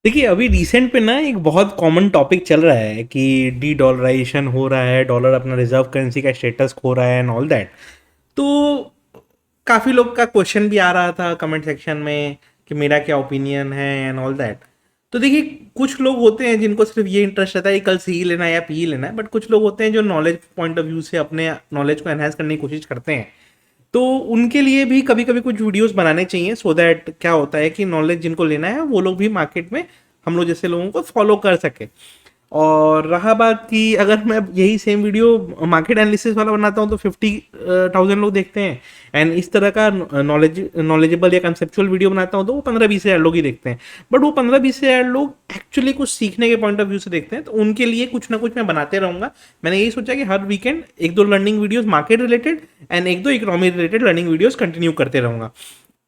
देखिए, अभी रिसेंट पे ना एक बहुत कॉमन टॉपिक चल रहा है कि डी डॉलराइजेशन हो रहा है, डॉलर अपना रिजर्व करेंसी का स्टेटस खो रहा है एंड ऑल दैट। तो काफ़ी लोग का क्वेश्चन भी आ रहा था कमेंट सेक्शन में कि मेरा क्या ओपिनियन है एंड ऑल दैट। तो देखिए, कुछ लोग होते हैं जिनको सिर्फ ये इंटरेस्ट रहता है कि कल सी ही लेना है या पी ही लेना है, बट कुछ लोग होते हैं जो नॉलेज पॉइंट ऑफ व्यू से अपने नॉलेज को एनहांस करने की कोशिश करते हैं। तो उनके लिए भी कभी कभी कुछ वीडियोस बनाने चाहिए, सो दैट क्या होता है कि नॉलेज जिनको लेना है वो लोग भी मार्केट में हम लोग जैसे लोगों को फॉलो कर सके। और रहा बात कि अगर मैं यही सेम वीडियो मार्केट एनालिसिस वाला बनाता हूँ तो 50,000 लोग देखते हैं, एंड इस तरह का नॉलेजेबल या कंसेप्चुअल वीडियो बनाता हूँ तो वो 15-20 हज़ार लोग ही देखते हैं। बट वो 15-20 हज़ार लोग एक्चुअली कुछ सीखने के पॉइंट ऑफ व्यू से देखते हैं, तो उनके लिए कुछ ना कुछ मैं बनाते रहूँगा। मैंने यही सोचा कि हर वीकेंड एक दो learning videos market related and एक दो economy related learning videos continue करते रहूँगा।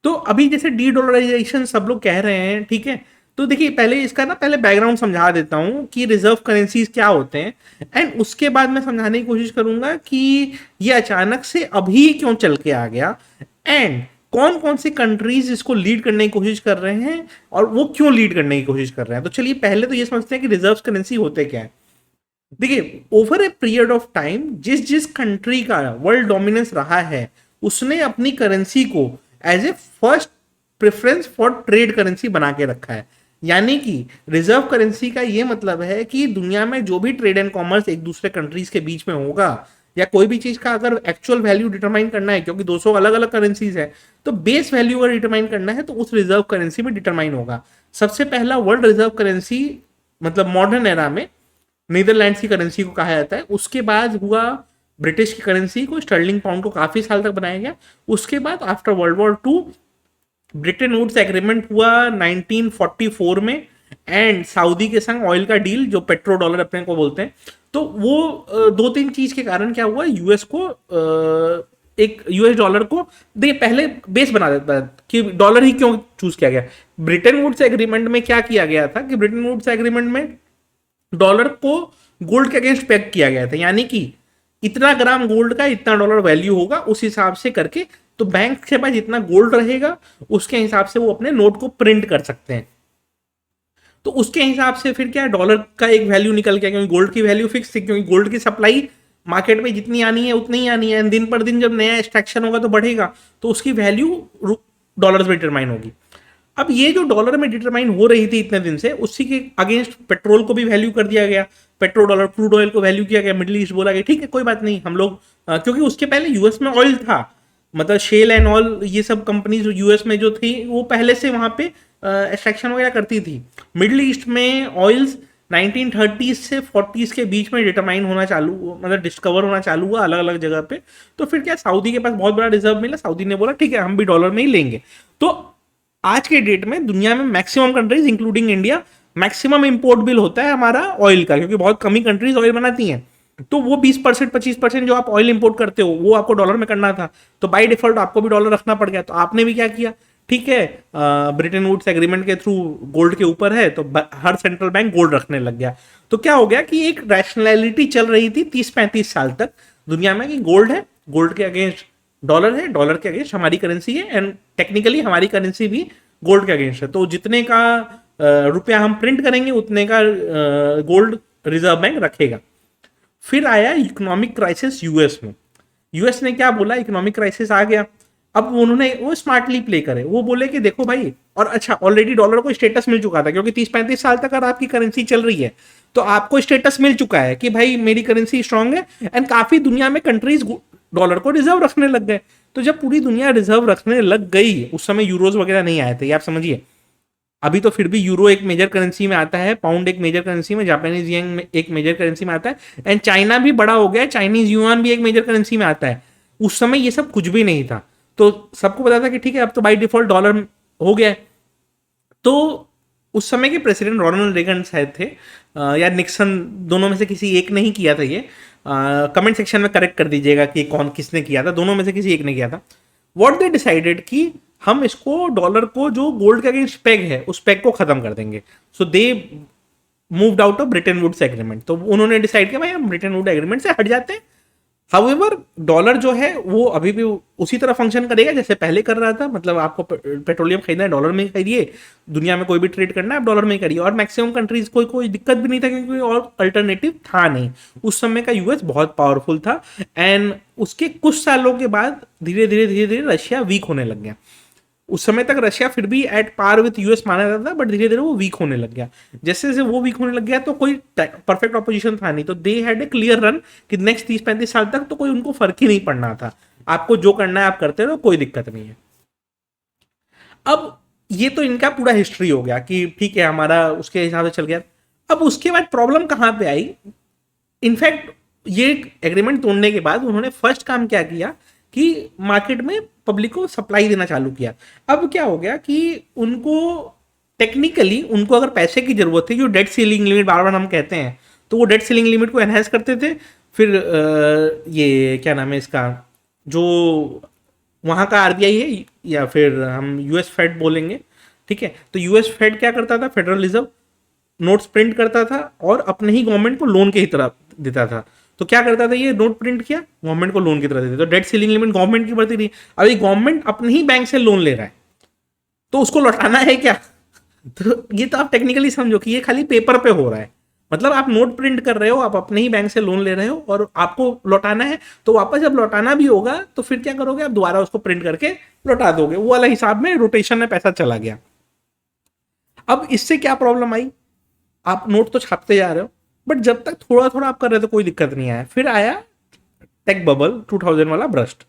तो अभी जैसे डी डॉलराइजेशन सब लोग कह रहे हैं, ठीक है। तो देखिए, पहले इसका ना पहले बैकग्राउंड समझा देता हूँ कि रिजर्व करेंसीज क्या होते हैं, एंड उसके बाद मैं समझाने की कोशिश करूंगा कि ये अचानक से अभी क्यों चल के आ गया, एंड कौन कौन सी कंट्रीज इसको लीड करने की कोशिश कर रहे हैं और वो क्यों लीड करने की कोशिश कर रहे हैं। तो चलिए पहले तो ये समझते हैं कि रिजर्व करेंसी होते क्या है। देखिए, over a period of time जिस जिस कंट्री का वर्ल्ड डोमिनेंस रहा है उसने अपनी करेंसी को as a first preference for trade currency बना के रखा है। यानी कि रिजर्व करेंसी का ये मतलब है कि दुनिया में जो भी ट्रेड एंड कॉमर्स एक दूसरे कंट्रीज के बीच में होगा, या कोई भी चीज का अगर एक्चुअल वैल्यू डिटरमाइन करना है, क्योंकि 200 अलग अलग करेंसीज है, तो बेस वैल्यू अगर डिटरमाइन करना है तो उस रिजर्व करेंसी में डिटरमाइन होगा। सबसे पहला वर्ल्ड रिजर्व करेंसी मतलब मॉडर्न एरा में नीदरलैंड्स की करेंसी को कहा जाता है। उसके बाद हुआ ब्रिटिश की करेंसी को, स्टर्लिंग पाउंड को काफी साल तक बनाया गया। उसके बाद after world war 2 Bretton Woods agreement हुआ 1944 में, एंड सऊदी के संग ऑयल का डील जो पेट्रो डॉलर अपने को बोलते हैं। तो वो दो तीन चीज के कारण क्या हुआ, यूएस को एक यूएस डॉलर को देखिए पहले बेस बना देता है कि डॉलर ही क्यों चूज किया गया। ब्रिटेन वुड्स एग्रीमेंट में क्या किया गया था कि ब्रिटेन वुड्स एग्रीमेंट में डॉलर को गोल्ड के अगेंस्ट पेग किया गया था, यानी कि इतना ग्राम गोल्ड का इतना डॉलर वैल्यू होगा उस हिसाब से करके। तो बैंक के पास जितना गोल्ड रहेगा उसके हिसाब से वो अपने नोट को प्रिंट कर सकते हैं। तो उसके हिसाब से फिर क्या डॉलर का एक वैल्यू निकल गया, क्योंकि गोल्ड की वैल्यू फिक्स थी, क्योंकि गोल्ड की सप्लाई मार्केट में जितनी आनी है उतनी ही आनी है, दिन पर दिन जब नया एक्सट्रैक्शन होगा तो बढ़ेगा, तो उसकी वैल्यू डॉलर में डिटरमाइन होगी। अब ये जो डॉलर में डिटरमाइन हो रही थी इतने दिन से, उसी के अगेंस्ट पेट्रोल को भी वैल्यू कर दिया गया। पेट्रोल डॉलर क्रूड ऑयल को वैल्यू किया गया, मिडिल ईस्ट बोला गया ठीक है कोई बात नहीं हम लोग क्योंकि उसके पहले यूएस में ऑयल था, मतलब शेल एंड ऑल ये सब कंपनीज यूएस में जो थी वो पहले से वहां पे एक्सट्रैक्शन वगैरह करती थी। मिडिल ईस्ट में ऑयल्स 1930 से 40s के बीच में डिटरमाइन होना चालू, मतलब डिस्कवर होना चालू हुआ अलग अलग जगह पे। तो फिर क्या सऊदी के पास बहुत बड़ा रिजर्व मिला, सऊदी ने बोला ठीक है हम भी डॉलर में ही लेंगे। तो आज के डेट में दुनिया में maximum countries including India, maximum import bill होता है हमारा ऑयल का, क्योंकि बहुत कम ही कंट्रीज ऑयल बनाती हैं। तो वो 20% 25% जो आप ऑयल इंपोर्ट करते हो वो आपको डॉलर में करना था, तो बाय डिफॉल्ट आपको भी डॉलर रखना पड़ गया। तो आपने भी क्या किया, ठीक है ब्रिटेन वुड्स एग्रीमेंट के थ्रू गोल्ड के ऊपर है तो हर सेंट्रल बैंक गोल्ड रखने लग गया। तो क्या हो गया कि एक रैशनैलिटी चल रही थी 30-35 साल तक दुनिया में कि गोल्ड है, गोल्ड के अगेंस्ट डॉलर है, डॉलर के अगेंस्ट हमारी करेंसी है, एंड टेक्निकली हमारी करेंसी भी गोल्ड के अगेंस्ट है। तो जितने का रुपया हम प्रिंट करेंगे उतने का गोल्ड रिजर्व बैंक रखेगा। फिर आया इकोनॉमिक क्राइसिस यूएस में। यूएस ने क्या बोला, इकोनॉमिक क्राइसिस आ गया, अब उन्होंने वो स्मार्टली प्ले करे, वो बोले कि देखो भाई, और अच्छा ऑलरेडी डॉलर को स्टेटस मिल चुका था, क्योंकि 30-35 साल तक अगर आपकी करेंसी चल रही है तो आपको स्टेटस मिल चुका है कि भाई मेरी करेंसी स्ट्रांग है, एंड काफी दुनिया में कंट्रीज डॉलर को रिजर्व रखने लग गए। तो जब पूरी दुनिया रिजर्व रखने लग गई, उस समय यूरोज वगैरह नहीं आए थे, आप समझिए। अभी तो फिर भी यूरो एक मेजर करेंसी में आता है, पाउंड एक मेजर करेंसी में, जापानीज येन एक मेजर करेंसी में आता है, एंड चाइना भी बड़ा हो गया, चाइनीज युआन भी एक मेजर करेंसी में आता है। उस समय ये सब कुछ भी नहीं था, तो सबको पता था कि ठीक है अब तो बाई डिफॉल्ट डॉलर हो गया है। तो उस समय के प्रेसिडेंट रोनाल्ड रेगन शायद थे या निक्सन, दोनों में से किसी एक ने ही किया था ये। कमेंट सेक्शन में करेक्ट कर दीजिएगा कि कौन किसने किया था, दोनों में से किसी एक ने किया था। व्हाट दे डिसाइडेड कि हम इसको डॉलर को जो गोल्ड के अगेंस्ट पेग है उस पेग को खत्म कर देंगे। So they moved out of Bretton Woods agreement. तो उन्होंने डिसाइड किया भाई हम ब्रिटेन वुड एग्रीमेंट से हट जाते हैं, हाउएवर डॉलर जो है वो अभी भी उसी तरह फंक्शन करेगा जैसे पहले कर रहा था, मतलब आपको पेट्रोलियम खरीदना है डॉलर में ही खरीदिए, दुनिया में कोई भी ट्रेड करना है आप डॉलर में ही करिए, और मैक्सिमम कंट्रीज कोई कोई दिक्कत भी नहीं था क्योंकि और अल्टरनेटिव था नहीं। उस समय का यूएस बहुत पावरफुल था, एंड उसके कुछ सालों के बाद धीरे धीरे धीरे धीरे रशिया वीक होने लग गया। उस समय तक रशिया फिर भी एट पार विथ यूएस माना जाता था, बट धीरे धीरे वो वीक होने लग गया। जैसे जैसे वो वीक होने लग गया तो कोई परफेक्ट ऑपोजिशन था नहीं, तो they had a clear run कि नेक्स्ट 30-35 साल तक तो कोई उनको फर्क ही नहीं पड़ना था, आपको जो करना है आप करते रहो, कोई दिक्कत नहीं है। अब ये तो इनका पूरा हिस्ट्री हो गया कि ठीक है हमारा उसके हिसाब से चल गया। अब उसके बाद प्रॉब्लम कहाँ पे आई? इनफैक्ट ये एग्रीमेंट तोड़ने के बाद उन्होंने फर्स्ट काम क्या किया कि मार्केट में पब्लिक को सप्लाई देना चालू किया। अब क्या हो गया कि उनको टेक्निकली उनको अगर पैसे की जरूरत थी, जो डेट सीलिंग लिमिट बार बार हम कहते हैं, तो वो डेट सीलिंग लिमिट को एनहेंस करते थे। फिर ये क्या नाम है इसका, जो वहाँ का आरबीआई है या फिर हम यूएस फेड बोलेंगे, ठीक है, तो यूएस फेड क्या करता था, फेडरल रिजर्व नोट्स प्रिंट करता था और अपने ही गवर्नमेंट को लोन की तरह देता था। तो क्या करता था, ये नोट प्रिंट किया गवर्नमेंट को लोन की तरह देते, तो डेट सीलिंग लिमिट गवर्नमेंट की बढ़ती रही। अभी गवर्नमेंट अपने ही बैंक से लोन ले रहा है तो उसको लौटाना है क्या? तो ये तो आप टेक्निकली समझो कि ये खाली पेपर पे हो रहा है, मतलब आप नोट प्रिंट कर रहे हो, आप अपने ही बैंक से लोन ले रहे हो और आपको लौटाना है, तो वापस जब लौटाना भी होगा तो फिर क्या करोगे, आप दोबारा उसको प्रिंट करके लौटा दोगे, वो वाला हिसाब में रोटेशन में पैसा चला गया। अब इससे क्या प्रॉब्लम आई, आप नोट तो छापते जा रहे हो, बट जब तक थोड़ा थोड़ा आप कर रहे थे कोई दिक्कत नहीं आया। फिर आया टेक बबल 2000 वाला ब्रस्ट,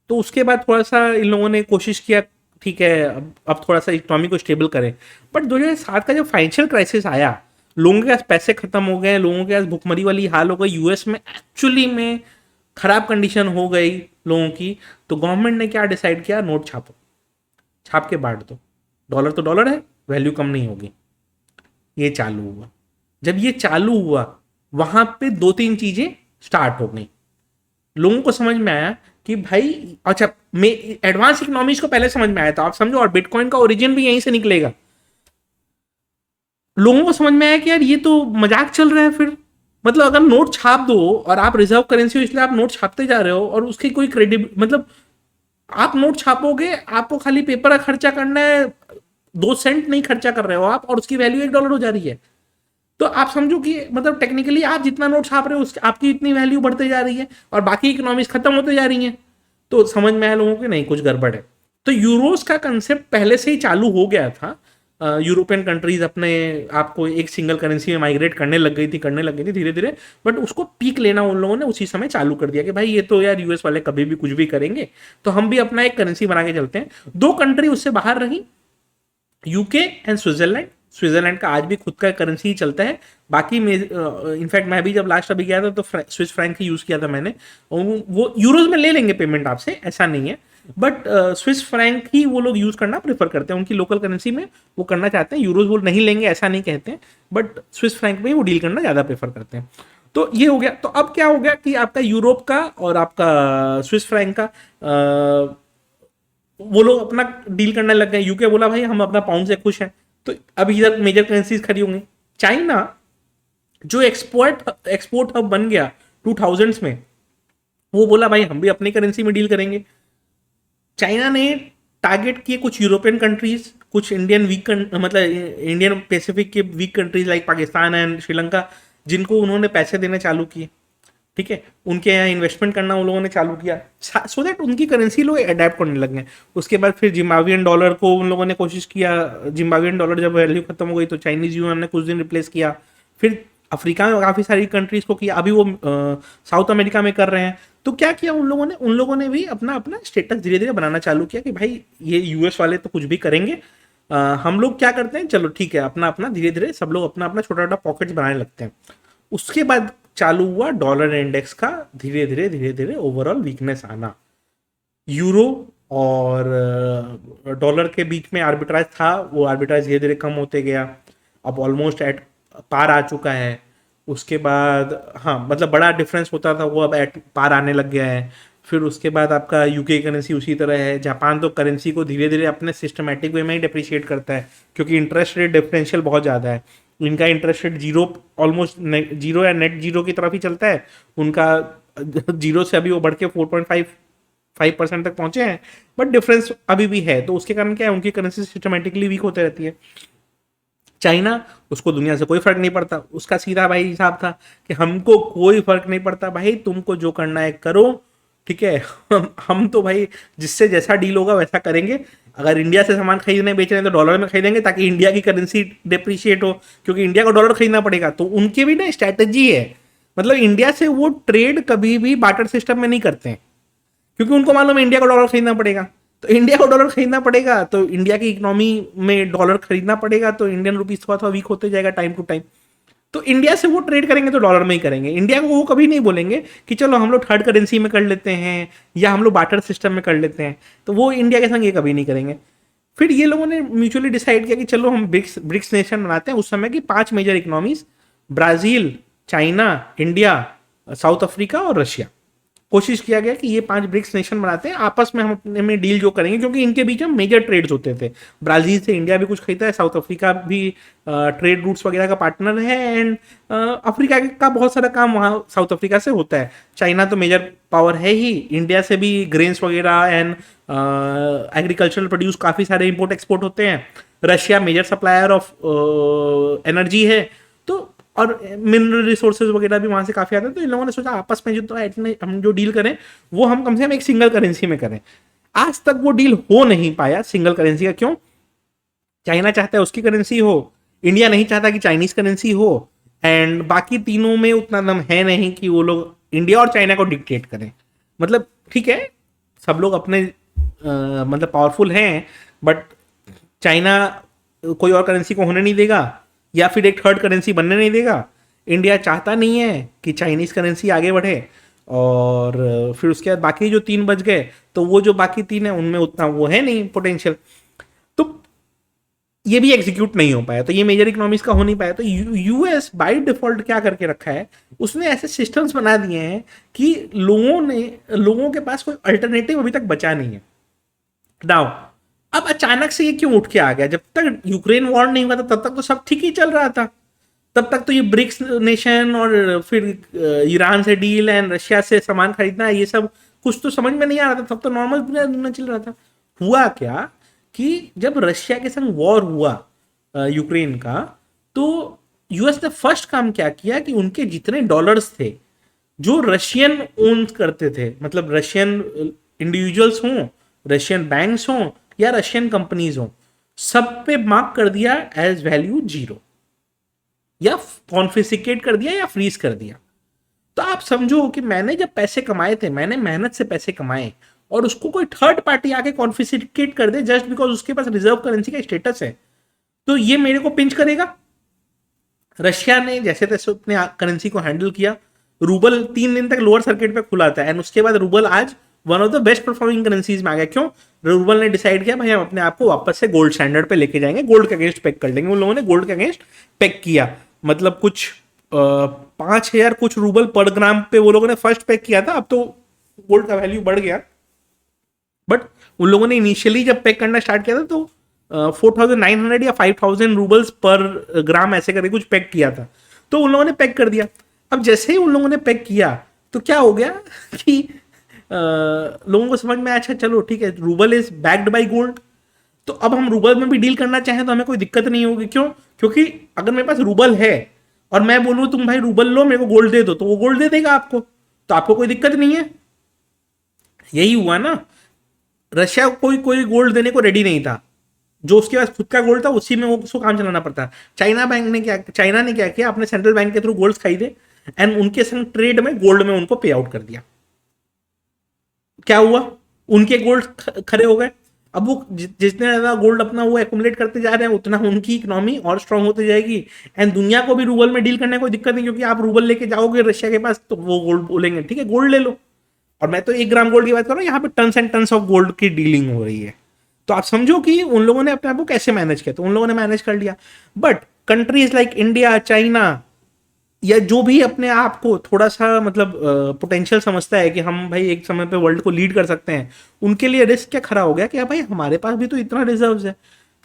तो उसके बाद थोड़ा सा इन लोगों ने कोशिश किया, ठीक है अब थोड़ा सा इकोनॉमी को स्टेबल करें। बट 2007 का जब फाइनेंशियल क्राइसिस आया, लोगों के पास पैसे खत्म हो गए, लोगों के पास भुखमरी वाली हाल हो गई, यूएस में एक्चुअली में खराब कंडीशन हो गई लोगों की, तो गवर्नमेंट ने क्या डिसाइड किया, नोट छापो, छाप के बांट दो, डॉलर तो डॉलर है, वैल्यू कम नहीं होगी। ये चालू हुआ। जब ये चालू हुआ वहां पे दो तीन चीजें स्टार्ट हो गई, लोगों को समझ में आया कि भाई अच्छा, मैं एडवांस इकोनॉमिक्स को पहले समझ में आया था, आप समझो, और बिटकॉइन का ओरिजिन भी यहीं से निकलेगा। लोगों को समझ में आया कि यार ये तो मजाक चल रहा है। फिर मतलब अगर नोट छाप दो और आप रिजर्व करेंसी हो इसलिए आप नोट छापते जा रहे हो और उसकी कोई क्रेडिट, मतलब आप नोट छापोगे, आपको खाली पेपर का खर्चा करना है, 2 सेंट नहीं खर्चा कर रहे हो आप, और उसकी वैल्यू $1 हो जा रही है। तो आप समझो कि मतलब टेक्निकली आप जितना नोट छाप रहे हो आपकी इतनी वैल्यू बढ़ते जा रही है और बाकी इकोनॉमीज खत्म होते जा रही हैं। तो समझ में आया लोगों को नहीं कुछ गड़बड़ है। तो यूरोस का कंसेप्ट पहले से ही चालू हो गया था। यूरोपियन कंट्रीज अपने आप को एक सिंगल करेंसी में माइग्रेट करने लग गई थी धीरे धीरे, बट उसको पीक लेना उन लोगों ने उसी समय चालू कर दिया कि भाई ये तो यार यूएस वाले कभी भी कुछ भी करेंगे, तो हम भी अपना एक करेंसी बना के चलते हैं। 2 कंट्री उससे बाहर रही, यूके एंड स्विट्जरलैंड। स्विट्जरलैंड का आज भी खुद का करेंसी ही चलता है। बाकी में इनफैक्ट मैं भी जब लास्ट अभी गया था तो स्विस फ्रैंक ही यूज़ किया था मैंने। वो यूरोज में ले लेंगे पेमेंट आपसे, ऐसा नहीं है, बट स्विस फ्रैंक ही वो लोग यूज़ करना प्रेफर करते हैं, उनकी लोकल करेंसी में वो करना चाहते हैं। यूरोज वो नहीं लेंगे ऐसा नहीं कहते हैं, बट स्विस फ्रैंक में ही वो डील करना ज़्यादा प्रेफर करते हैं। तो ये हो गया। तो अब क्या हो गया कि आपका यूरोप का और आपका स्विस फ्रैंक का वो लोग अपना डील करने लग गए। यूके बोला भाई हम अपना पाउंड से खुश हैं, तो अब इधर मेजर करेंसीज खड़ी होंगी। चाइना जो एक्सपोर्ट हब बन गया 2000s में, वो बोला भाई हम भी अपनी करेंसी में डील करेंगे। चाइना ने टारगेट किए कुछ यूरोपियन कंट्रीज, कुछ इंडियन वीक, मतलब इंडियन पैसिफिक के weak countries like Pakistan and Sri Lanka, जिनको उन्होंने पैसे देने चालू किए, ठीक है, उनके यहाँ इन्वेस्टमेंट करना उन लोगों ने चालू किया, सो दैट उनकी करेंसी लोग अडेप्ट करने लग गए। उसके बाद फिर जिम्बाब्वियन डॉलर को उन लोगों ने कोशिश किया, जिम्बाब्वियन डॉलर जब वैल्यू खत्म हो गई तो चाइनीज यूएन ने कुछ दिन रिप्लेस किया। फिर अफ्रीका में काफ़ी सारी कंट्रीज को किया, अभी वो साउथ अमेरिका में कर रहे हैं। तो क्या किया उन लोगों ने भी अपना अपना स्टेटस धीरे धीरे बनाना चालू किया कि भाई ये यूएस वाले तो कुछ भी करेंगे, हम लोग क्या करते हैं, चलो ठीक है, अपना अपना धीरे धीरे सब लोग अपना अपना छोटा छोटा पॉकेट्स बनाने लगते हैं। उसके बाद चालू हुआ डॉलर इंडेक्स का धीरे धीरे धीरे धीरे ओवरऑल वीकनेस आना। यूरो और डॉलर के बीच में आर्बिट्राज था, वो आर्बिट्राज धीरे धीरे कम होते गया, अब ऑलमोस्ट एट पार आ चुका है। उसके बाद हाँ मतलब बड़ा डिफरेंस होता था वो अब एट पार आने लग गया है। फिर उसके बाद आपका यूके करेंसी उसी तरह है। जापान तो करेंसी को धीरे धीरे अपने सिस्टमेटिक वे में ही डिप्रिशिएट करता है क्योंकि इंटरेस्ट रेट डिफरेंशियल बहुत ज़्यादा है। इनका interest rate zero, almost zero या नेट जीरो की तरफ ही चलता है, उनका जीरो से अभी वो बढ़ के 4.55% तक पहुंचे हैं, बट डिफरेंस अभी भी है। तो उसके कारण क्या है, उनकी करेंसी सिस्टमेटिकली वीक होते रहती है। चाइना, उसको दुनिया से कोई फर्क नहीं पड़ता, उसका सीधा भाई हिसाब था कि हमको कोई फर्क नहीं पड़ता भाई, तुमको जो करना है करो, ठीक है। हम तो भाई जिससे जैसा डील होगा वैसा करेंगे। अगर इंडिया से सामान खरीदने बेच रहे हैं तो डॉलर में खरीदेंगे ताकि इंडिया की करेंसी डिप्रिशिएट हो, क्योंकि इंडिया को डॉलर खरीदना पड़ेगा। तो उनकी भी ना स्ट्रैटेजी है, मतलब इंडिया से वो ट्रेड कभी भी बार्टर सिस्टम में नहीं करते हैं, क्योंकि उनको मालूम है इंडिया को डॉलर खरीदना पड़ेगा। तो इंडिया को डॉलर खरीदना पड़ेगा तो इंडिया की इकोनॉमी में डॉलर खरीदना पड़ेगा, तो इंडियन रुपीस थोड़ा थोड़ा वीक होते जाएगा टाइम टू टाइम। तो इंडिया से वो ट्रेड करेंगे तो डॉलर में ही करेंगे। इंडिया को वो कभी नहीं बोलेंगे कि चलो हम लोग थर्ड करेंसी में कर लेते हैं या हम लोग बार्टर सिस्टम में कर लेते हैं, तो वो इंडिया के संग ये कभी नहीं करेंगे। फिर ये लोगों ने म्यूचुअली डिसाइड किया कि चलो हम ब्रिक्स नेशन बनाते हैं। उस समय की 5 major economies, Brazil, China, India, South Africa और रशिया। कोशिश किया गया कि ये 5 ब्रिक्स नेशन बनाते हैं, आपस में हम अपने में डील जो करेंगे, क्योंकि इनके बीच में मेजर ट्रेड्स होते थे। ब्राजील से इंडिया भी कुछ खरीदता है, साउथ अफ्रीका भी ट्रेड रूट्स वगैरह का पार्टनर है, एंड अफ्रीका का बहुत सारा काम वहाँ साउथ अफ्रीका से होता है। चाइना तो मेजर पावर है ही, इंडिया से भी ग्रेन्स वगैरह एंड एग्रीकल्चरल प्रोड्यूस काफ़ी सारे इम्पोर्ट एक्सपोर्ट होते हैं। Russia major supplier of energy है, तो और मिनरल रिसोर्सेज वगैरह भी वहाँ से काफ़ी आते हैं। तो इन लोगों ने सोचा आपस में जो तो हम जो डील करें वो हम कम से कम एक सिंगल करेंसी में करें। आज तक वो डील हो नहीं पाया सिंगल करेंसी का। क्यों? चाइना चाहता है उसकी करेंसी हो, इंडिया नहीं चाहता कि चाइनीज करेंसी हो, एंड बाकी तीनों में उतना दम है नहीं कि वो लोग इंडिया और चाइना को डिक्टेट करें। मतलब ठीक है, सब लोग अपने मतलब पावरफुल हैं, बट चाइना कोई और करेंसी को होने नहीं देगा या फिर एक थर्ड करेंसी बनने नहीं देगा। इंडिया चाहता नहीं है कि चाइनीज करेंसी आगे बढ़े, और फिर उसके बाद बाकी जो 3 बच गए, तो वो जो बाकी 3 है उनमें उतना वो है नहीं पोटेंशियल, तो ये भी एग्जीक्यूट नहीं हो पाया। तो ये मेजर इकोनॉमीज का हो नहीं पाया। तो यूएस बाय डिफॉल्ट क्या करके रखा है, उसने ऐसे सिस्टम्स बना दिए हैं कि लोगों के पास कोई अल्टरनेटिव अभी तक बचा नहीं है। नाउ अब अचानक से ये क्यों उठ के आ गया? जब तक यूक्रेन वॉर नहीं हुआ था तब तक तो सब ठीक ही चल रहा था। तब तक तो ये ब्रिक्स नेशन और फिर ईरान से डील एंड रशिया से सामान खरीदना, ये सब कुछ तो समझ में नहीं आ रहा था। तब तो नॉर्मल पूरा दुनिया चल रहा था। हुआ क्या कि जब रशिया के संग वॉर हुआ यूक्रेन का, तो यूएस ने फर्स्ट काम क्या किया कि उनके जितने डॉलर्स थे जो रशियन ओन करते थे, मतलब रशियन इंडिविजुअल्स हों, रशियन बैंक्स हों या रशियन कंपनीज हों, सब पे मार्क कर दिया एज वैल्यू 0, या कॉन्फिस्केट कर दिया या फ्रीज कर दिया। तो आप समझो कि मैंने जब पैसे कमाए थे, मैंने मेहनत से पैसे कमाए, और उसको कोई थर्ड पार्टी आके कॉन्फिस्केट कर दे जस्ट बिकॉज उसके पास रिजर्व करेंसी का स्टेटस है, तो ये मेरे को पिंच करेगा। रशिया ने जैसे तैसे अपने करेंसी को हैंडल किया। रूबल 3 दिन तक लोअर सर्किट पे खुला था, एंड उसके बाद रूबल आज one of the best performing currencies में आ गया। क्यों? रूबल ने डिसाइड किया भाई हम अपने आप को वापस से गोल्ड स्टैंडर्ड पे लेके जाएंगे, गोल्ड के अगेंस्ट पेक कर लेंगे। उन लोगों ने गोल्ड के अगेंस्ट पेक किया, मतलब कुछ 5,000 कुछ रूबल पर ग्राम पे वो लोगों ने फर्स्ट पेक किया था। अब तो गोल्ड का वैल्यू बढ़ गया, बट उन लोगों ने इनिशियली जब पैक करना स्टार्ट किया था तो 4,900 या 5,000 रूबल्स पर ग्राम ऐसे करके कुछ पैक किया था। तो उन लोगों ने पैक कर दिया। अब जैसे ही उन लोगों ने पैक किया तो क्या हो गया कि लोगों को समझ में आया, अच्छा चलो ठीक है, rouble is backed by gold, तो अब हम रूबल में भी डील करना चाहें तो हमें कोई दिक्कत नहीं होगी। क्यों? क्योंकि अगर मेरे पास रूबल है और मैं बोलूँ तुम भाई रूबल लो मेरे को गोल्ड दे दो, तो वो गोल्ड दे देगा आपको, तो आपको कोई दिक्कत नहीं है। यही हुआ ना, रशिया कोई गोल्ड देने को रेडी नहीं था। जो उसके पास खुद का गोल्ड था उसी में वो उसको काम चलाना पड़ता। चाइना ने क्या किया, अपने सेंट्रल बैंक के थ्रू गोल्ड खरीदे एंड उनके संग ट्रेड में गोल्ड में उनको पे आउट कर दिया। क्या हुआ? उनके गोल्ड खड़े हो गए। अब वो जितने ज्यादा गोल्ड अपना वो एक्युमुलेट करते जा रहे हैं उतना उनकी इकोनॉमी और स्ट्रांग होती जाएगी, एंड दुनिया को भी रूबल में डील करने कोई दिक्कत नहीं, क्योंकि आप रूबल लेके जाओगे रशिया के पास तो वो गोल्ड बोलेंगे ठीक है गोल्ड ले लो। और मैं तो 1 ग्राम गोल्ड की बात कर रहा हूँ, यहाँ पे tons and tons of gold की डीलिंग हो रही है। तो आप समझो कि उन लोगों ने अपने आप को कैसे मैनेज किया। तो उन लोगों ने मैनेज कर लिया, but countries like India, China, या जो भी अपने आप को थोड़ा सा मतलब पोटेंशियल समझता है कि हम भाई एक समय पे वर्ल्ड को लीड कर सकते हैं, उनके लिए रिस्क क्या खड़ा हो गया कि भाई हमारे पास भी तो इतना रिजर्व्स है।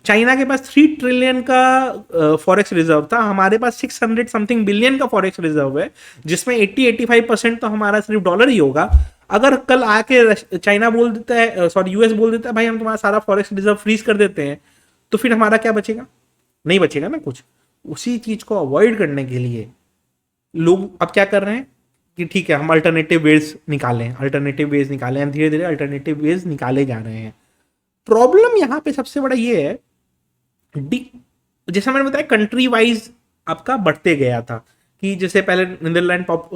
चाइना के पास 3 ट्रिलियन का फॉरेक्स रिजर्व था, हमारे पास 600 समथिंग बिलियन का फॉरेक्स रिजर्व है, जिसमें 80-85% तो हमारा सिर्फ डॉलर ही होगा। अगर कल आके चाइना बोल देता है, सॉरी यूएस बोल देता है भाई हम तुम्हारा सारा फॉरेक्स रिजर्व फ्रीज कर देते हैं, तो फिर हमारा क्या बचेगा? नहीं बचेगा ना कुछ। उसी चीज को अवॉइड करने के लिए लोग अब क्या कर रहे हैं कि ठीक है हम अल्टरनेटिव वेज निकालें, अल्टरनेटिव वेज निकालें, धीरे धीरे अल्टरनेटिव वेज निकाले जा रहे हैं। प्रॉब्लम यहाँ पे सबसे बड़ा ये है, डी जैसा मैंने बताया कंट्री वाइज आपका बढ़ते गया था कि जैसे पहले नीदरलैंड पॉप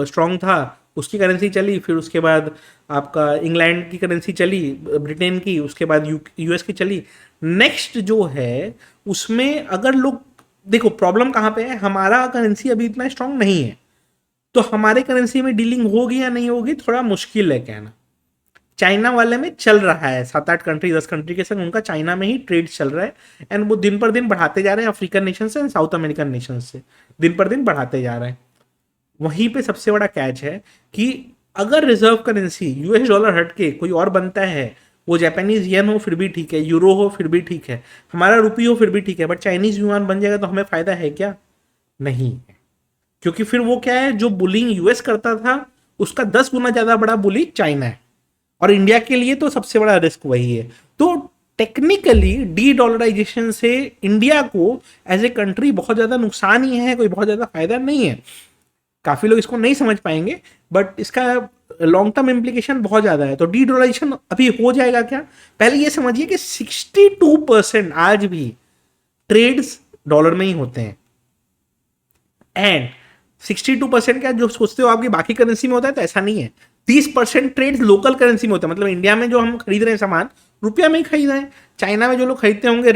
स्ट्रांग था, उसकी करेंसी चली, फिर उसके बाद आपका इंग्लैंड की करेंसी चली, ब्रिटेन की, उसके बाद यूएस की चली। नेक्स्ट जो है उसमें अगर लोग देखो प्रॉब्लम कहाँ पे है, हमारा करेंसी अभी इतना स्ट्रांग नहीं है, तो हमारे करेंसी में डीलिंग होगी या नहीं होगी थोड़ा मुश्किल है कहना। चाइना वाले में चल रहा है, 7-8 कंट्री 10 कंट्री के संग उनका चाइना में ही ट्रेड चल रहा है, एंड वो दिन पर दिन बढ़ाते जा रहे हैं अफ्रीकन नेशन से, साउथ अमेरिकन नेशन से दिन पर दिन बढ़ाते जा रहे हैं। वहीं पे सबसे बड़ा कैच है कि अगर रिजर्व करेंसी यूएस डॉलर हट के कोई और बनता है, वो जापानीज येन हो फिर भी ठीक है, यूरो हो फिर भी ठीक है, हमारा रुपी हो फिर भी ठीक है, बट चाइनीज युआन बन जाएगा तो हमें फायदा है क्या? नहीं है। क्योंकि फिर वो क्या है, जो बुलिंग यूएस करता था उसका 10 गुना ज्यादा बड़ा बुली चाइना है, और इंडिया के लिए तो सबसे बड़ा रिस्क वही है। तो टेक्निकली डी डॉलराइजेशन से इंडिया को एज ए कंट्री बहुत ज्यादा नुकसान ही है, कोई बहुत ज्यादा फायदा नहीं है। काफी लोग इसको नहीं समझ पाएंगे, बट इसका लॉन्ग टर्म इम्प्लीकेशन बहुत ज्यादा है। तो डी डॉलराइजेशन अभी हो जाएगा क्या? पहले ये समझिए कि 62% आज भी ट्रेड्स डॉलर में ही होते हैं, एंड 62% क्या जो सोचते हो आपकी बाकी करेंसी में होता है, तो ऐसा नहीं है। 30% ट्रेड लोकल करेंसी में होता है, मतलब इंडिया में जो हम खरीद रहे हैं सामान रुपया में ही खरीद रहे हैं। चाइना में जो लोग खरीदते होंगे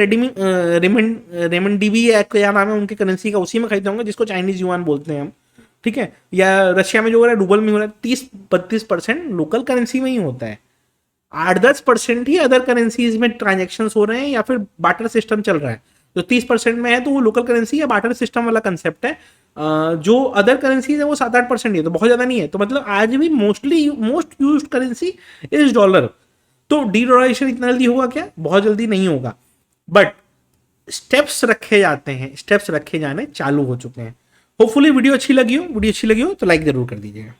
रेमन डीबी या क्या नाम है उनकी करेंसी का, उसी में खरीदते होंगे जिसको चाइनीज युआन बोलते हैं हम, ठीक है। या रशिया में जो हो रहा है रूबल में हो रहा है। 30-32% लोकल करेंसी में ही होता है, 8-10% ही अदर करेंसीज में ट्रांजेक्शन हो रहे हैं या फिर बार्टर सिस्टम चल रहा है। जो 30% में है तो वो लोकल करेंसी या बार्टर सिस्टम वाला कंसेप्ट है। जो अदर करेंसीज है वो 7-8% ही है, तो बहुत ज्यादा नहीं है। तो मतलब आज भी most use currency is dollar. तो डी डॉलराइजेशन इतना जल्दी होगा क्या? बहुत जल्दी नहीं होगा, बट स्टेप्स रखे जाते हैं, स्टेप्स रखे जाने चालू हो चुके हैं। होपफुली वीडियो अच्छी लगी हो तो लाइक जरूर कर दीजिएगा।